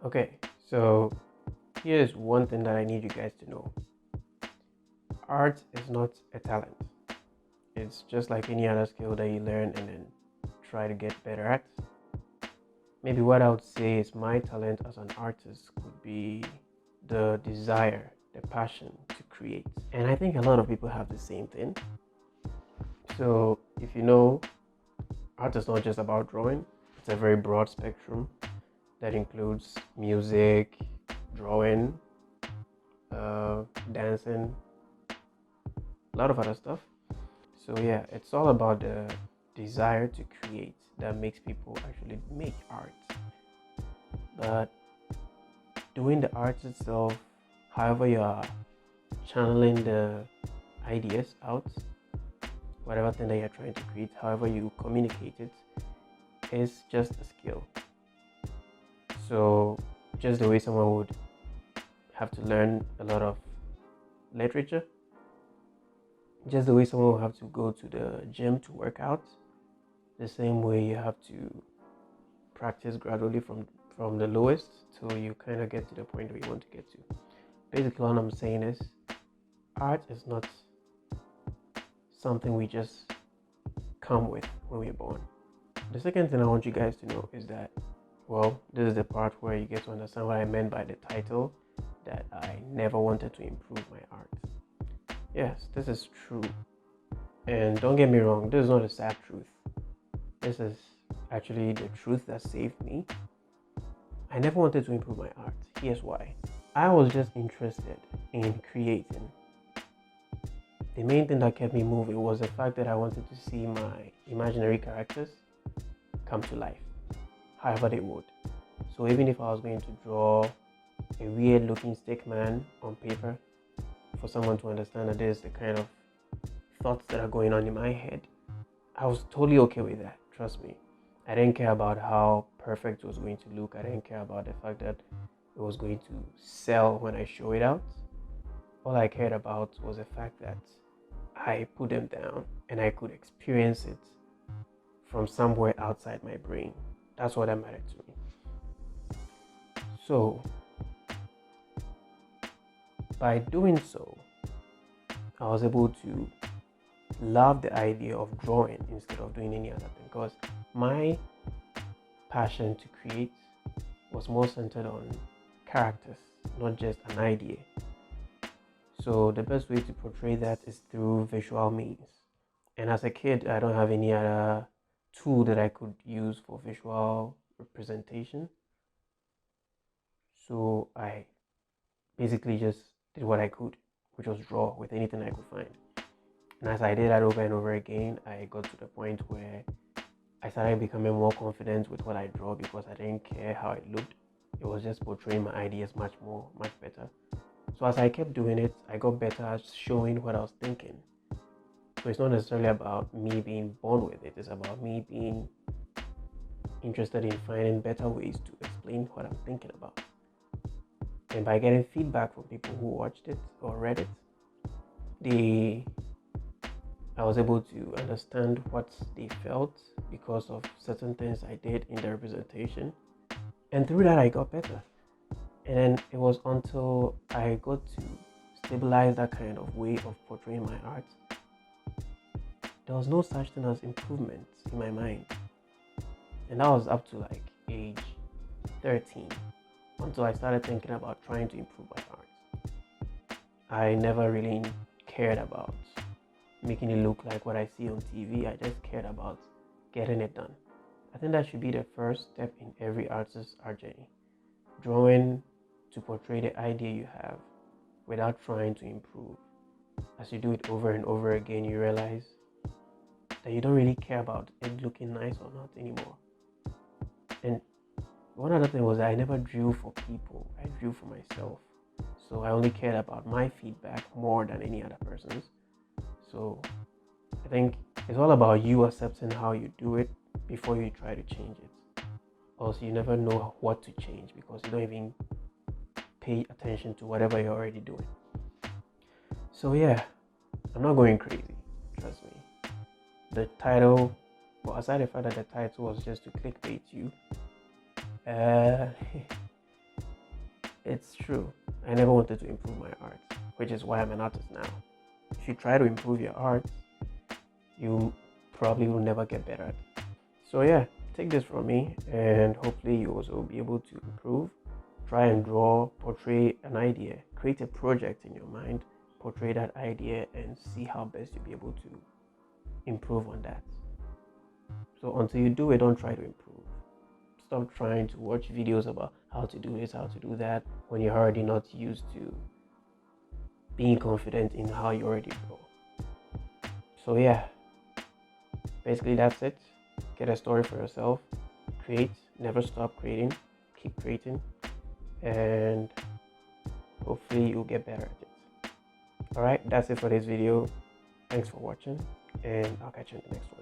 Okay, so here's one thing that I need you guys to know. Art is not a talent. It's just like any other skill that you learn and then try to get better at. Maybe what I would say is my talent as an artist could be the desire, the passion to create. And I think a lot of people have the same thing. So if you know, art is not just about drawing, it's a very broad spectrum that includes music, drawing, dancing, a lot of other stuff. So yeah, it's all about the desire to create that makes people actually make art. But doing the art itself, however you are channeling the ideas out, whatever thing that you're trying to create, however you communicate it, is just a skill. So just the way someone would have to learn a lot of literature, just the way someone will have to go to the gym to work out, the same way you have to practice gradually from the lowest till you kind of get to the point where you want to get to. Basically, what I'm saying is art is not something we just come with when we're born. The second thing I want you guys to know is that, well, this is the part where you get to understand what I meant by the title, that I never wanted to improve my art. Yes, this is true. And don't get me wrong, this is not a sad truth. This is actually the truth that saved me. I never wanted to improve my art. Here's why. I was just interested in creating. The main thing that kept me moving was the fact that I wanted to see my imaginary characters come to life, however they would. So even if I was going to draw a weird looking stick man on paper for someone to understand that this is the kind of thoughts that are going on in my head, I was totally okay with that. Trust me. I didn't care about how perfect it was going to look. I didn't care about the fact that it was going to sell when I show it out. All I cared about was the fact that I put them down and I could experience it from somewhere outside my brain. That's what mattered to me. So, by doing so, I was able to love the idea of drawing instead of doing any other thing, because my passion to create was more centered on characters, not just an idea. So the best way to portray that is through visual means. And as a kid, I don't have any other tool that I could use for visual representation. So I basically just did what I could, which was draw with anything I could find. And as I did that over and over again, I got to the point where I started becoming more confident with what I draw, because I didn't care how it looked. It was just portraying my ideas much better. So as I kept doing it, I got better at showing what I was thinking. So it's not necessarily about me being born with it. It's about me being interested in finding better ways to explain what I'm thinking about. And by getting feedback from people who watched it or read it, I was able to understand what they felt because of certain things I did in the representation. And through that, I got better. And then it was until I got to stabilize that kind of way of portraying my art, there was no such thing as improvement in my mind. And that was up to like age 13, until I started thinking about trying to improve my art. I never really cared about making it look like what I see on TV. I just cared about getting it done. I think that should be the first step in every artist's art journey. Drawing to portray the idea you have without trying to improve. As you do it over and over again, you realize that you don't really care about it looking nice or not anymore. And one other thing was that I never drew for people. I drew for myself. So I only cared about my feedback more than any other person's. So I think it's all about you accepting how you do it before you try to change it. Also, you never know what to change because you don't even pay attention to whatever you're already doing. So yeah, I'm not going crazy, trust me. The title, well, aside the fact that the title was just to clickbait you, it's true. I never wanted to improve my art, which is why I'm an artist now. If you try to improve your art, you probably will never get better at it. So yeah, take this from me, and hopefully you also will be able to improve. Try and draw, portray an idea, create a project in your mind, portray that idea, and see how best you'll be able to improve on that. So until you do it, don't try to improve. Stop trying to watch videos about how to do this, how to do that, when you're already not used to being confident in how you already go. So yeah, basically that's it. Get a story for yourself, create, never stop creating, keep creating, and hopefully you'll get better at it. All right, that's it for this video. Thanks for watching, and I'll catch you in the next one.